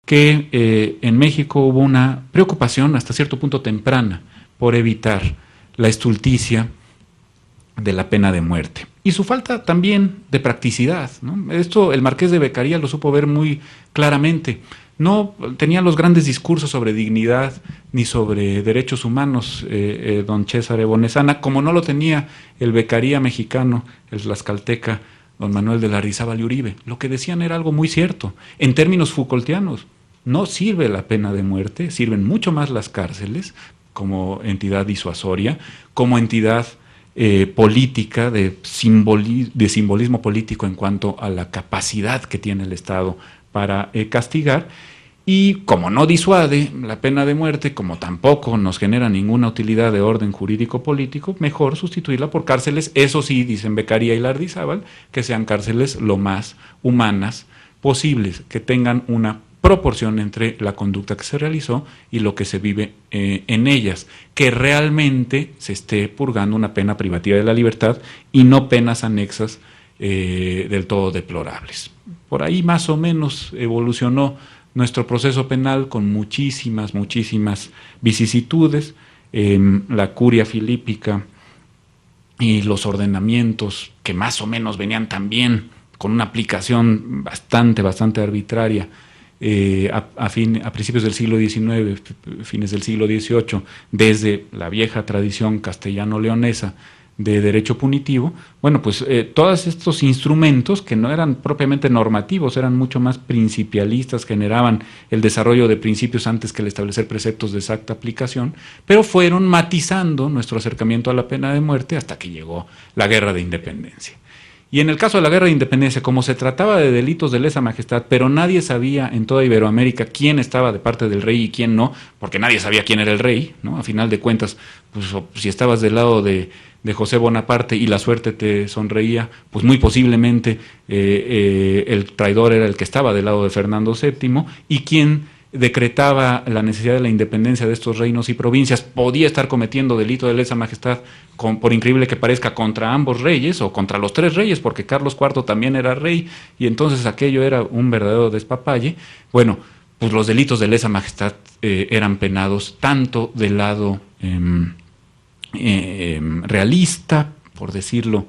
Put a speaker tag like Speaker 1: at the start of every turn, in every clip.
Speaker 1: que en México hubo una preocupación hasta cierto punto temprana por evitar la estulticia de la pena de muerte y su falta también de practicidad, ¿no? Esto el Marqués de Beccaria lo supo ver muy claramente. No tenía los grandes discursos sobre dignidad ni sobre derechos humanos, don César Bonesana, como no lo tenía el Beccaria mexicano, el tlaxcalteca, don Manuel de Lardizábal y Uribe. Lo que decían era algo muy cierto. En términos Foucaultianos, no sirve la pena de muerte, sirven mucho más las cárceles como entidad disuasoria, como entidad política, de simbolismo político en cuanto a la capacidad que tiene el Estado para castigar, y como no disuade la pena de muerte, como tampoco nos genera ninguna utilidad de orden jurídico-político, mejor sustituirla por cárceles, eso sí, dicen Beccaria y Lardizábal, que sean cárceles lo más humanas posibles, que tengan una proporción entre la conducta que se realizó y lo que se vive en ellas, que realmente se esté purgando una pena privativa de la libertad y no penas anexas del todo deplorables. Por ahí más o menos evolucionó nuestro proceso penal con muchísimas vicisitudes, la curia filípica y los ordenamientos que más o menos venían también con una aplicación bastante arbitraria a principios del siglo XIX, fines del siglo XVIII, desde la vieja tradición castellano-leonesa de derecho punitivo. Bueno, pues todos estos instrumentos que no eran propiamente normativos, eran mucho más principialistas, generaban el desarrollo de principios antes que el establecer preceptos de exacta aplicación, pero fueron matizando nuestro acercamiento a la pena de muerte hasta que llegó la Guerra de Independencia. Y en el caso de la Guerra de Independencia, como se trataba de delitos de lesa majestad, pero nadie sabía en toda Iberoamérica quién estaba de parte del rey y quién no, porque nadie sabía quién era el rey, ¿no? A final de cuentas, pues si estabas del lado de José Bonaparte y la suerte te sonreía, pues muy posiblemente el traidor era el que estaba del lado de Fernando VII, y quien decretaba la necesidad de la independencia de estos reinos y provincias podía estar cometiendo delito de lesa majestad, por increíble que parezca, contra ambos reyes o contra los tres reyes, porque Carlos IV también era rey, y entonces aquello era un verdadero despapalle. Bueno, pues los delitos de lesa majestad eran penados tanto del lado realista, por decirlo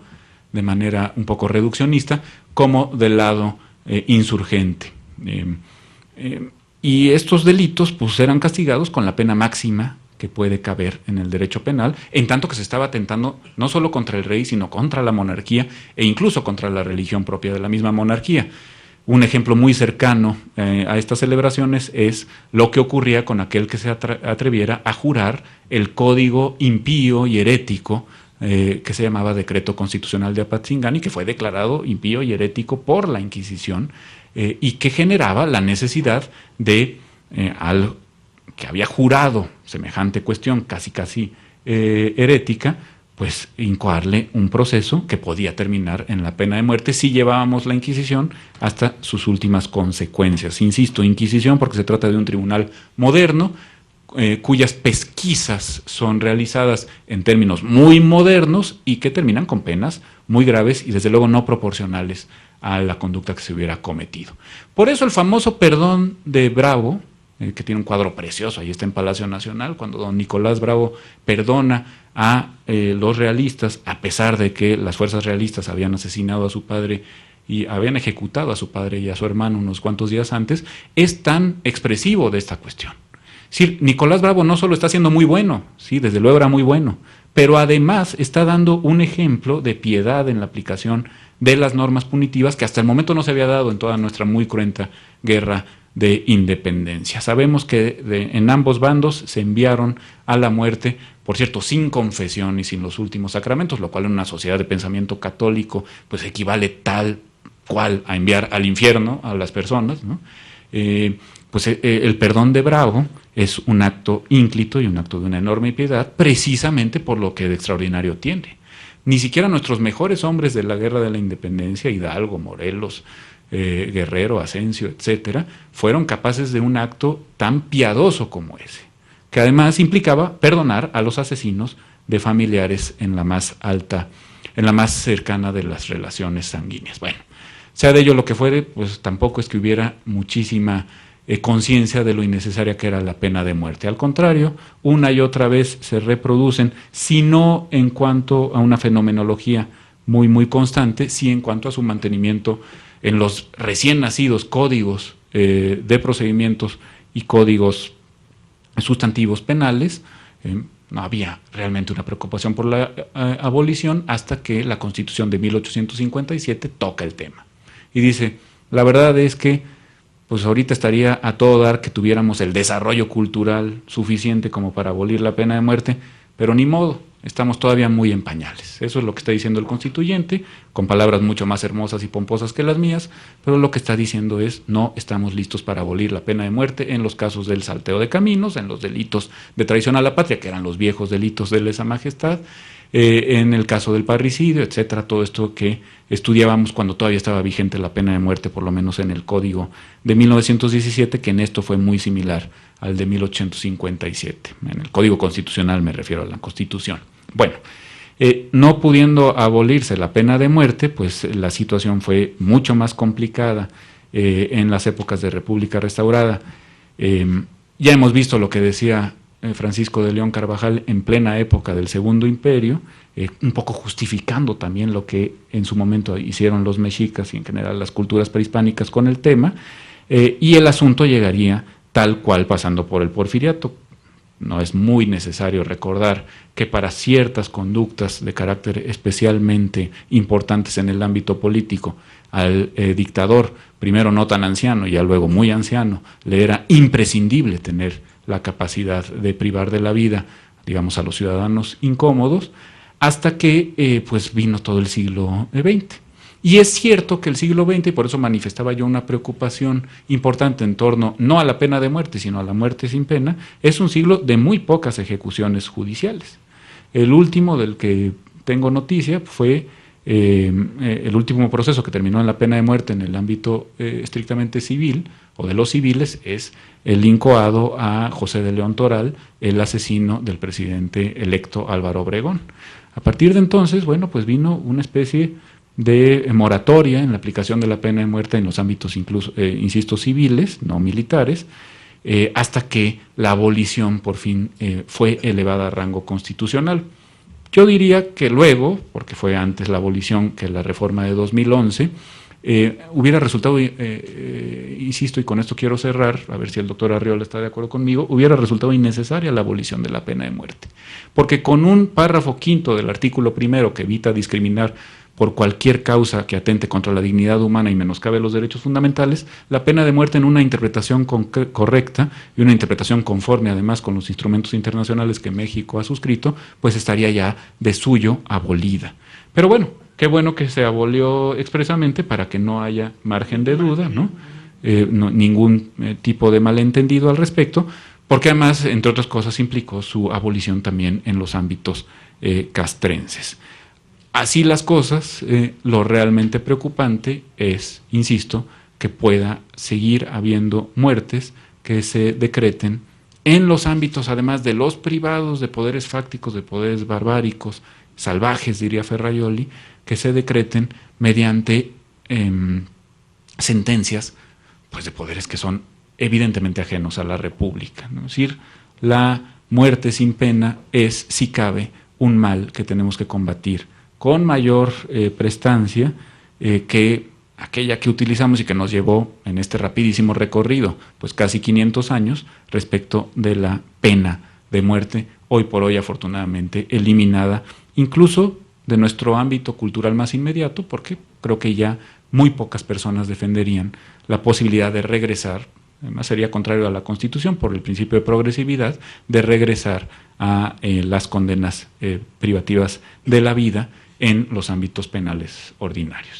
Speaker 1: de manera un poco reduccionista, como del lado insurgente. Y estos delitos pues eran castigados con la pena máxima que puede caber en el derecho penal, en tanto que se estaba atentando no solo contra el rey, sino contra la monarquía e incluso contra la religión propia de la misma monarquía. Un ejemplo muy cercano a estas celebraciones es lo que ocurría con aquel que se atreviera a jurar el código impío y herético que se llamaba Decreto Constitucional de Apatzingán, y que fue declarado impío y herético por la Inquisición, y que generaba la necesidad de al que había jurado semejante cuestión casi herética, pues incoarle un proceso que podía terminar en la pena de muerte si llevábamos la Inquisición hasta sus últimas consecuencias. Insisto, Inquisición porque se trata de un tribunal moderno, cuyas pesquisas son realizadas en términos muy modernos y que terminan con penas muy graves y desde luego no proporcionales a la conducta que se hubiera cometido. Por eso el famoso perdón de Bravo, que tiene un cuadro precioso, ahí está en Palacio Nacional, cuando don Nicolás Bravo perdona a los realistas, a pesar de que las fuerzas realistas habían asesinado a su padre y habían ejecutado a su padre y a su hermano unos cuantos días antes, es tan expresivo de esta cuestión. Sí, Nicolás Bravo no solo está siendo muy bueno, sí, desde luego era muy bueno, pero además está dando un ejemplo de piedad en la aplicación de las normas punitivas que hasta el momento no se había dado en toda nuestra muy cruenta guerra de independencia. Sabemos que en ambos bandos se enviaron a la muerte, por cierto, sin confesión y sin los últimos sacramentos, lo cual en una sociedad de pensamiento católico pues equivale tal cual a enviar al infierno a las personas, ¿no? Pues el perdón de Bravo es un acto ínclito y un acto de una enorme piedad, precisamente por lo que de extraordinario tiene. Ni siquiera nuestros mejores hombres de la guerra de la independencia, Hidalgo, Morelos, Guerrero, Asensio, etcétera, fueron capaces de un acto tan piadoso como ese, que además implicaba perdonar a los asesinos de familiares en la más alta, en la más cercana de las relaciones sanguíneas. Bueno, sea de ello lo que fuere, pues tampoco es que hubiera muchísima conciencia de lo innecesaria que era la pena de muerte. Al contrario, una y otra vez se reproducen, si no en cuanto a una fenomenología muy constante, sí en cuanto a su mantenimiento en los recién nacidos códigos de procedimientos y códigos sustantivos penales. No había realmente una preocupación por la abolición hasta que la Constitución de 1857 toca el tema y dice, la verdad es que pues ahorita estaría a todo dar que tuviéramos el desarrollo cultural suficiente como para abolir la pena de muerte, pero ni modo, estamos todavía muy en pañales. Eso es lo que está diciendo el constituyente, con palabras mucho más hermosas y pomposas que las mías, pero lo que está diciendo es, no estamos listos para abolir la pena de muerte en los casos del salteo de caminos, en los delitos de traición a la patria, que eran los viejos delitos de lesa majestad, en el caso del parricidio, etcétera, todo esto que estudiábamos cuando todavía estaba vigente la pena de muerte, por lo menos en el Código de 1917, que en esto fue muy similar al de 1857. En el Código Constitucional me refiero a la Constitución. Bueno, no pudiendo abolirse la pena de muerte, pues la situación fue mucho más complicada en las épocas de República Restaurada. Ya hemos visto lo que decía Francisco de León Carvajal en plena época del Segundo Imperio, un poco justificando también lo que en su momento hicieron los mexicas y en general las culturas prehispánicas con el tema, y el asunto llegaría tal cual pasando por el porfiriato. No es muy necesario recordar que para ciertas conductas de carácter especialmente importantes en el ámbito político, al dictador, primero no tan anciano y ya luego muy anciano, le era imprescindible tener la capacidad de privar de la vida, digamos, a los ciudadanos incómodos, hasta que pues vino todo el siglo XX. Y es cierto que el siglo XX, y por eso manifestaba yo una preocupación importante en torno no a la pena de muerte, sino a la muerte sin pena, es un siglo de muy pocas ejecuciones judiciales. El último del que tengo noticia fue el último proceso que terminó en la pena de muerte en el ámbito estrictamente civil, o de los civiles, es el incoado a José de León Toral, el asesino del presidente electo Álvaro Obregón. A partir de entonces, bueno, pues vino una especie de moratoria en la aplicación de la pena de muerte en los ámbitos incluso, insisto, civiles, no militares, hasta que la abolición por fin fue elevada a rango constitucional. Yo diría que luego, porque fue antes la abolición que la reforma de 2011, hubiera resultado, insisto, y con esto quiero cerrar, a ver si el doctor Arriola está de acuerdo conmigo, hubiera resultado innecesaria la abolición de la pena de muerte. Porque con un párrafo quinto del artículo primero que evita discriminar por cualquier causa que atente contra la dignidad humana y menoscabe los derechos fundamentales, la pena de muerte en una interpretación correcta y una interpretación conforme además con los instrumentos internacionales que México ha suscrito, pues estaría ya de suyo abolida. Pero bueno, qué bueno que se abolió expresamente para que no haya margen de duda, ¿no? Ningún tipo de malentendido al respecto, porque además, entre otras cosas, implicó su abolición también en los ámbitos castrenses. Así las cosas, lo realmente preocupante es, insisto, que pueda seguir habiendo muertes que se decreten en los ámbitos, además de los privados, de poderes fácticos, de poderes barbáricos, salvajes, diría Ferraioli, que se decreten mediante sentencias pues, de poderes que son evidentemente ajenos a la República, ¿no? Es decir, la muerte sin pena es, si cabe, un mal que tenemos que combatir con mayor prestancia que aquella que utilizamos y que nos llevó en este rapidísimo recorrido, pues casi 500 años, respecto de la pena de muerte, hoy por hoy afortunadamente eliminada, incluso de nuestro ámbito cultural más inmediato, porque creo que ya muy pocas personas defenderían la posibilidad de regresar, además sería contrario a la Constitución por el principio de progresividad, de regresar a las condenas privativas de la vida en los ámbitos penales ordinarios.